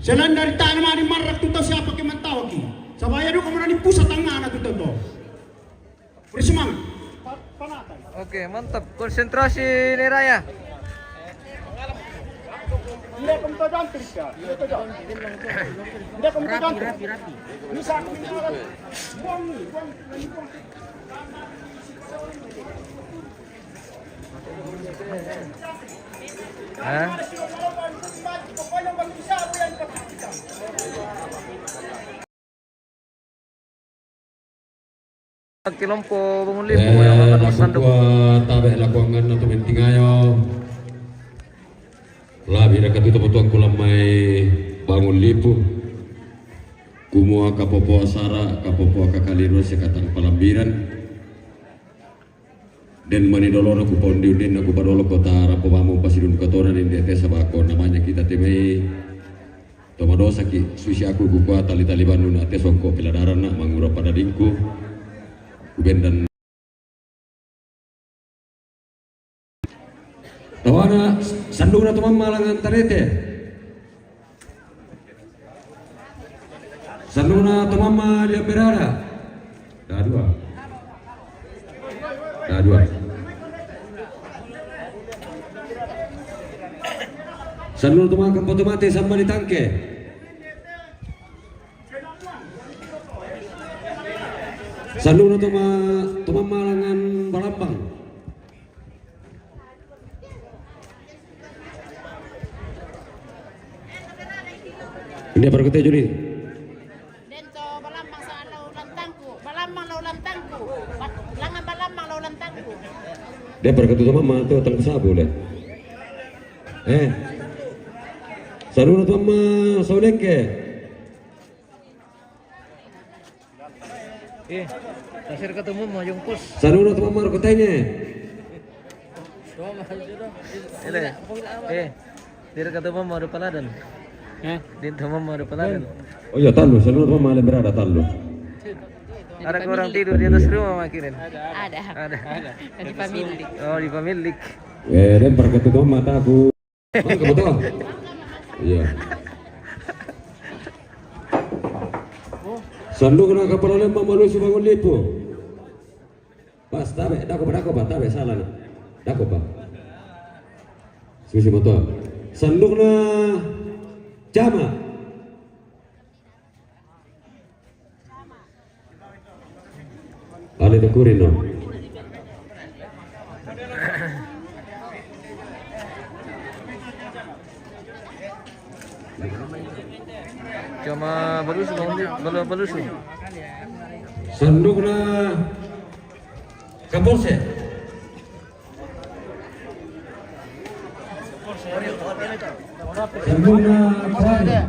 Selain dari tanah di marak tuh siapa keman tahu ki. Sabaya do kemudian di pusat tengah anak tuh tuh. Bersemangat. Oke, mantap. Konsentrasi nih Raya. Tidak kemudian jantir ya. Tidak kemudian jantir. Bisa buang. Hah? Kilompo bangun lipo yang akan bersandung. Tabe lakuangan atau mentingayo. Labi dekat itu betul kulamai bangun lipo. Kumua kapopo asara, kapopo kakaliru sekatang palambiran. Den mani doloro ku pondi udin aku badolo kota rapo bamu pasidun kotoran di desa bako namanya kita temei tomadosa ki susi aku gua tali bandun ate songko piladaran nak mangura pada dingku uben dan tawana sanduna to mamalangan tarete sanduna to mama dia berada dua sanduna to makan foto mate sama di tangke sanduna to mamalangan balambang ini baru kita juri dento balambang sa lantangku balambang lantangku langan balambang lantangku dia berketu mama tuh tang sabu le sanduna to mama saulengke Tasir ketemu mau jungkus. sanduna to mama kotanya Dia ketemu mau ada peladan. Dia ketemu mau ada peladan. oh iya talu sanduna to mama le berada talu Ada orang tidur di atas rumah makirin. ada di pemilik Oh, di pemilik. dan berketu to mata aku kebetulan iya sandung na kapal lembang manusia bangun lipo pas tabe dako pak tabe salah na dako pak susi motor sandung na jama ale kurin no Cuma balusu. sandung na kapolse sandung na prade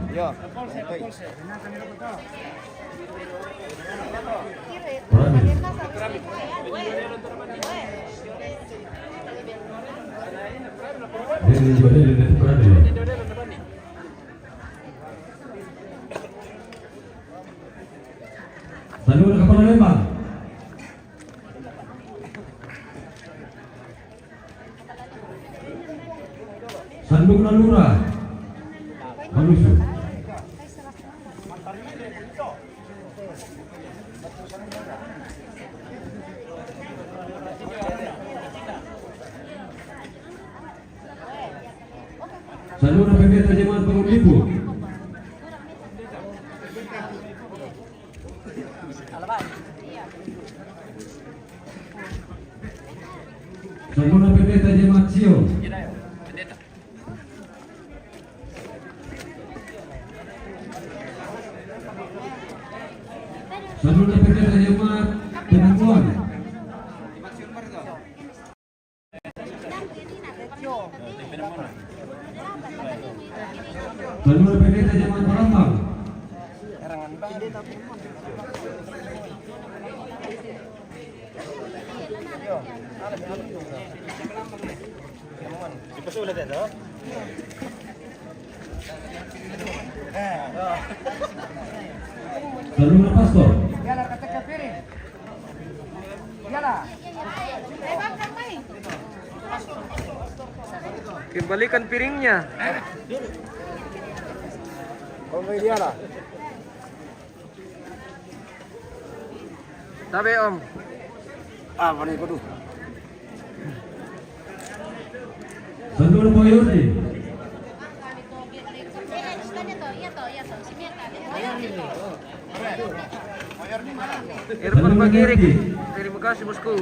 sandung na kapal lembang sandung na lurah malusu sandung na pendeta jemaat bangun lipo sandung na pendeta jemaat sio sandung na pendeta jemaat penangguan sandung na pendeta jemaat Palembang sandung na pastor Kembalikan piringnya. Tabi Om. Sandura Poyurdi. Irfan Bagirik. Terima kasih bosku.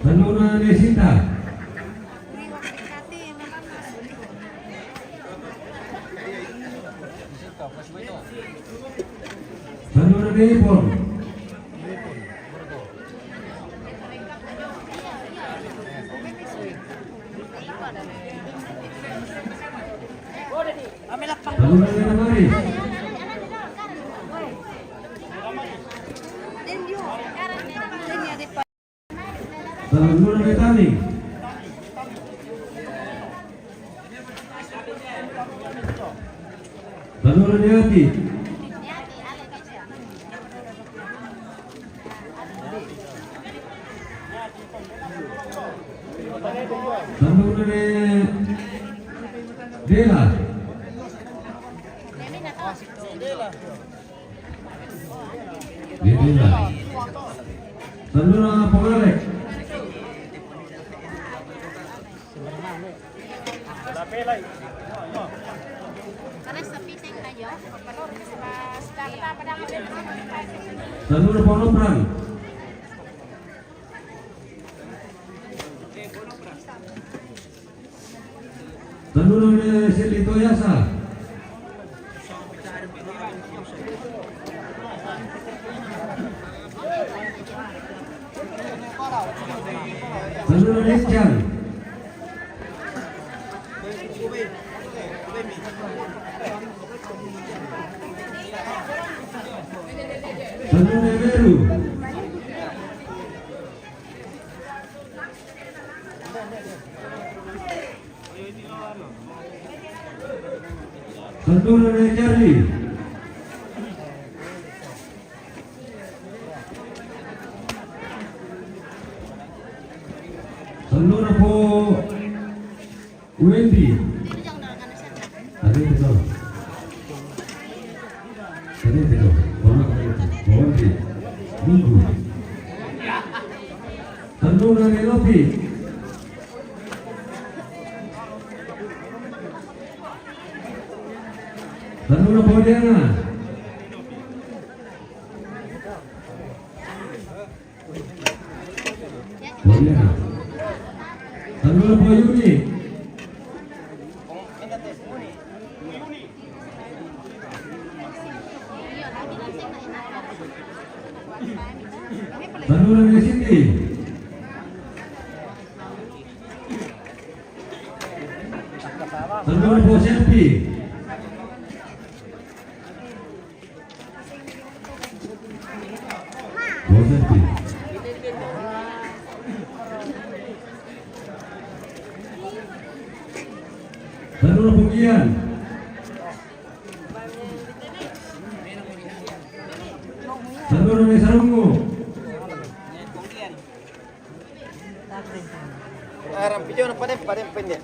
Sandura Nesita. Sandura Depon. Sandura Nenamari. Sandura Netani. Sandura Neati. Sandura Dela. Dela. Sandura Pogarek. Sandura Ponopran. Sandura Selito Yasa. Sandura Nesjan. Sandura Beru. Sandura Charlie. Sandura po Wendy. Tadi itu. Wendy. Minggu. Sandura Nelopi. Sandura Podiana. Podiana. Sandura Poyuni. Sandura Nesiti. Sandura Poselpi. Poselpi. Sandura Pugian. Sandura Nesarungu. Rampijo na padem pendek.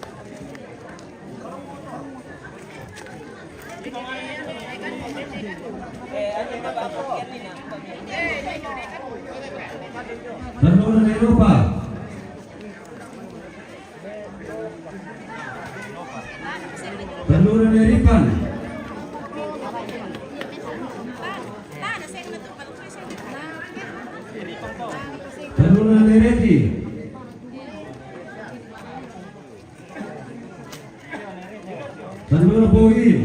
Sandura Neropa. Sandura Neripan. Sandura Nereti. Sandura Poin.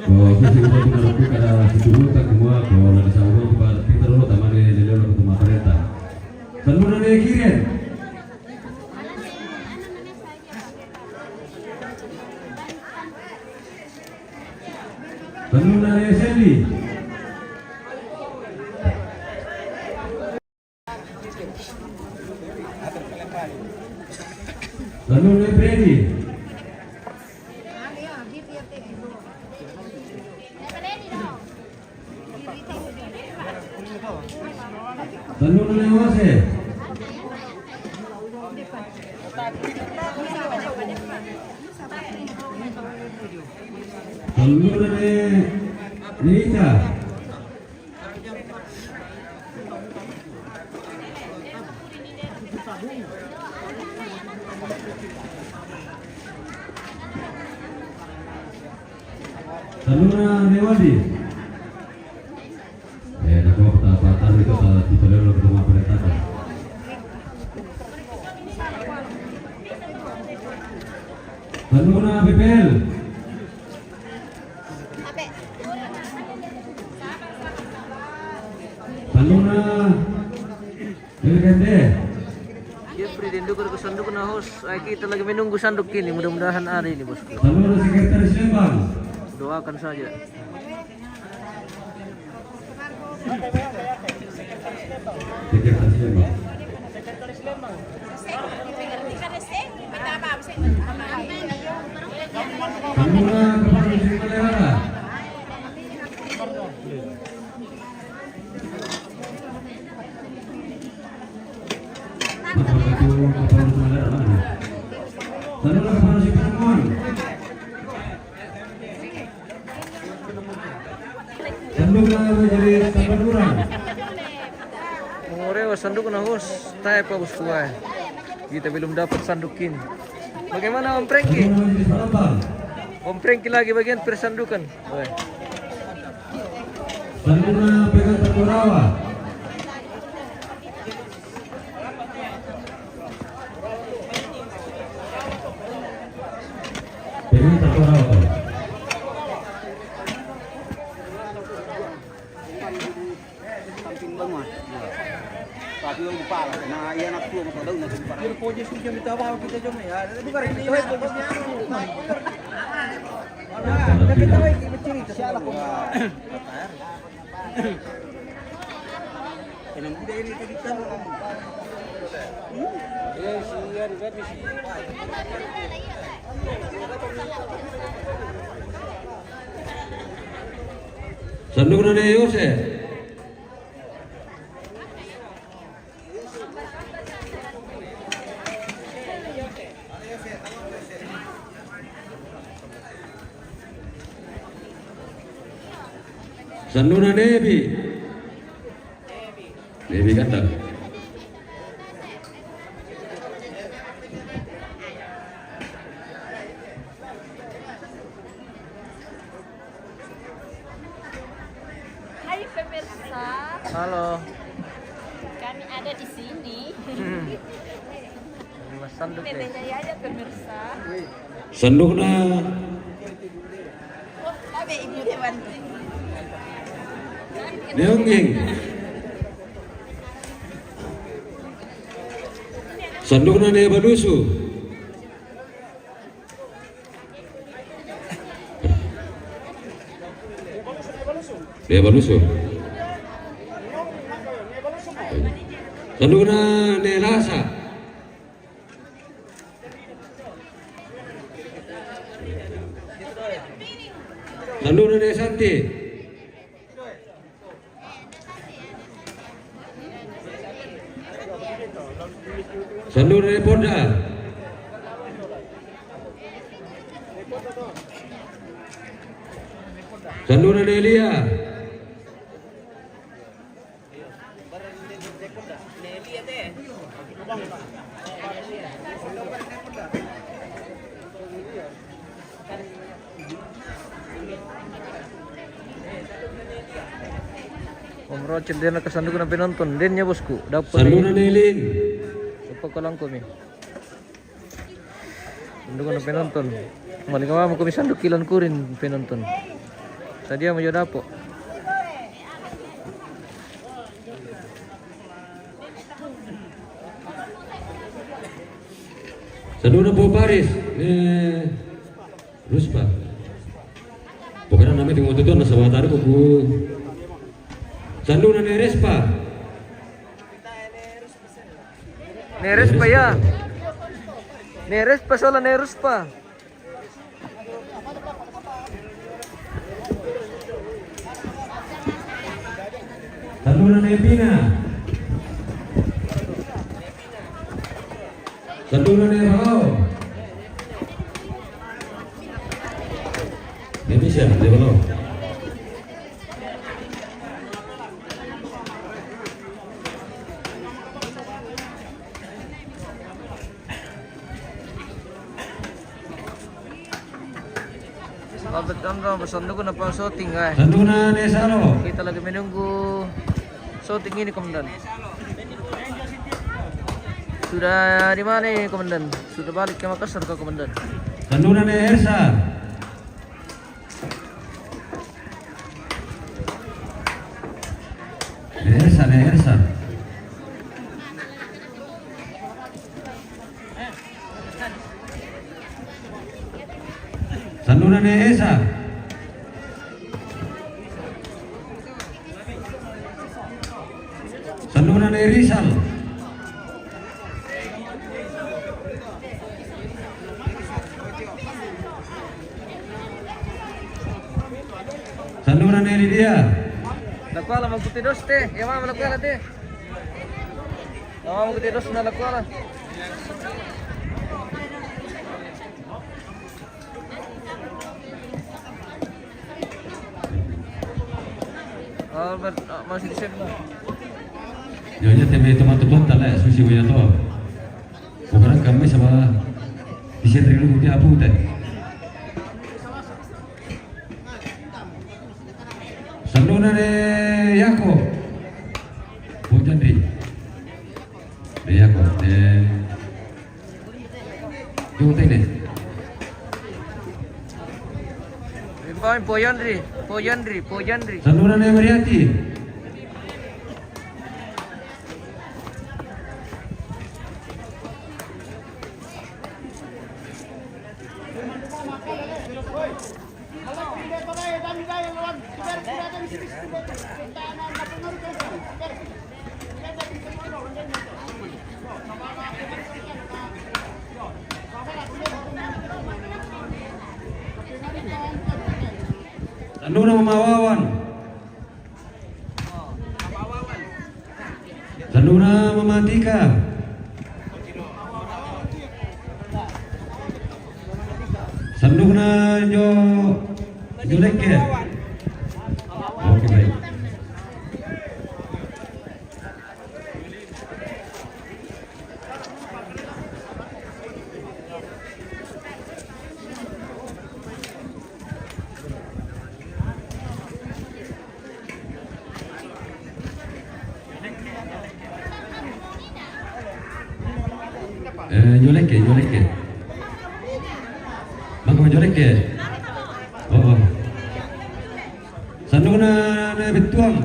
Bahwa kita menghadapi kada situruta semua bahwa ada sahabat kepada kita lo taman di dalam ketemu kereta. Sandura Nekiren. Sandura Neseli. Lalu Freddy. Lalu Jose. Lalu Rita. Lalu Dewadi. Nak apa itu ditulis oleh ketua penetapan. Lalu BPL. Lalu LKD. Ya Presiden ke sanduk na host. Ay kita lagi menunggu sanduk ini. Mudah-mudahan hari ini bosku. Lalu Sekretaris Lembang. Doakan saja. Sekretaris Lembang. Lalu Kepala Divisi Daerah. Mengorewa sanduk na host. Tayo pa bosku ay. Kita belum dapat sandukin. Bagaimana Om Prengki? Om Prengki lagi bagian persandukan. Oke. Sanduna pegang Takurawa. Pegang Takurawa. Tapi lupa lah, nah iya nak tuh mau tahu nak lupa. Dia pojok sudah minta apa kita cuma ya. Bukan ini ya pojoknya. Ada kita lagi bercerita siapa kok. Ini muda ini kita. Ya sian berarti sih. Sanduk na Yose. Sanduna Devi. Devi kata. Hai pemirsa, Halo. kami ada di sini. Mas sanduk nih. Tetenya aja pemirsa. Sanduna Oh, ada ibu Dewanti. Deongging. Sanduna Badusu. Badusu. Sanduna Nelasa. Sanduna Santi. Sanduna Ponda. Sanduna Nelia. Om Rocel dia nak kesandukan na penonton. Din niya bosku. Dapat Sanduna Nelin. Dapat ko lang kami. Sandukan na penonton. Malikawa mo kami sandukilan ko rin penonton. Sadia mo yun po. Sanduna po Paris. Ruspa. Pokoknya namanya tengok itu nasa batar ko. Sanduna Respa. Neres pa ya. Neres pa sola neres pa. Sandunan Epina. Sandunan Erao. Indonesia, dia belum. Sahabat Anda, bersandukan apa shooting guys? Sandunan Esalo. Kita lagi menunggu shooting ini komandan. Sudah di mana ini komandan? Sudah balik ke Makassar ke komandan? Sandunan Ersa. Ersa. Sandunan Esa. Sandunan Rizal. Sandunan Lydia. Lakuala magputi dos te. Ya mama lakuala te. Mama magputi dos na lakuala. Albert masih di sana. Nyonya tebe teman-teman tala susi waya to. Bukan kami sama bisa terlalu putih apa teh. Sandunan Yako. Hujan di. Yako. Yo tene. Rimpain Pojandri. Sandunan Mariati. Sandunan Mamawawan. Sandunan Mamatika. Sandunan Joleke. Oke baik. Joleke. Bang Joleke. Oh. Sandunan Betuang.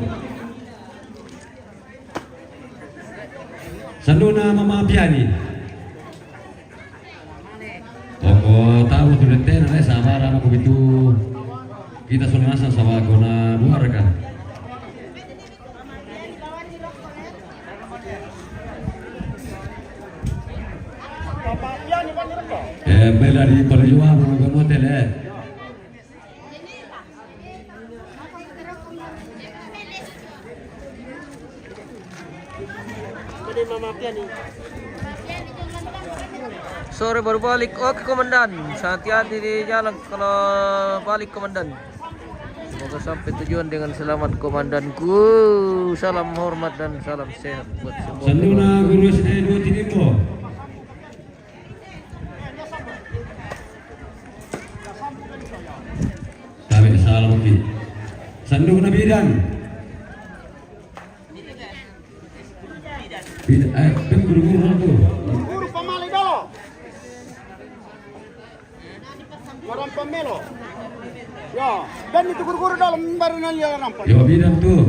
Sandunan Mama Piani. Oh, tahu tu deten sama rama begitu. Kita sudah nasa sama kona buar kan. Bela di perjuangan mengenai hotel Sore baru balik. Oke komandan. Hati-hati di jalan kalau balik komandan. Semoga sampai tujuan dengan selamat komandanku. Salam hormat dan salam sehat buat semua. Sandunan Guru SD 2 Tinimbo. Salam lagi. Sandunan Bidan. Guru-guru tu. Guru pamali dolo. Orang pamelo. Ya, dan itu guru-guru dalam baru nanya nampak. Ya Bidan tu.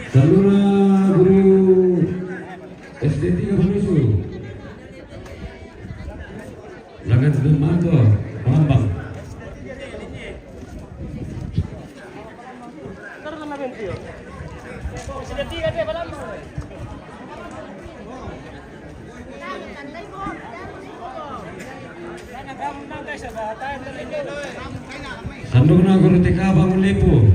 Sandunan Guru SD 3 Manusu. Lagan Demanto, Pambang. Sanduna guru tika bangun lipu.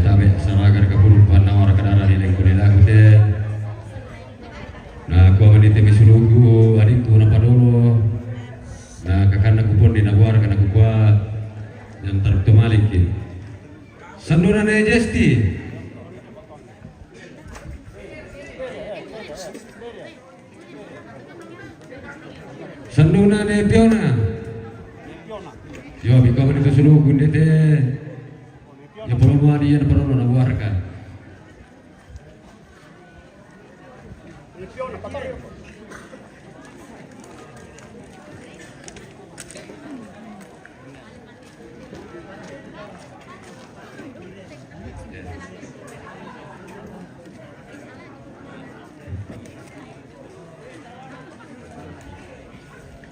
Tabe saragar kaburu panawar kadara di lengkunila kude. Nah, aku meniti misulugu adikku napa dulu. Nah, kakanda kupon di naguar kana kukua yang tertu maliki. Sanduna ne jesti. Sanduna ne piona. Yo, bika meniti sulugu ndete. Ya perlu mari ya perlu naguarkan.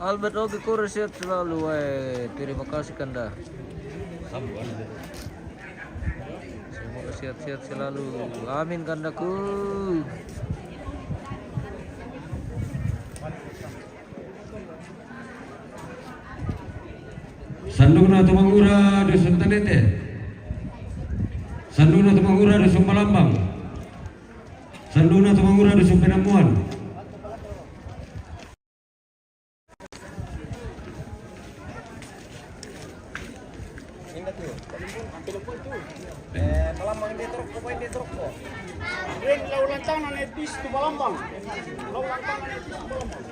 Albert oke kurang sehat selalu terima kasih Kanda. Semoga sehat-sehat selalu. Amin Kandaku. Sanduna tumangura dusun Tanete. Sanduna tumangura dusun Palambang. Sanduna tumangura dusun Penamuan. Palambang di truk ko. Ren laulan tangan etis tu Palembang. Laulan tangan etis tu Palembang.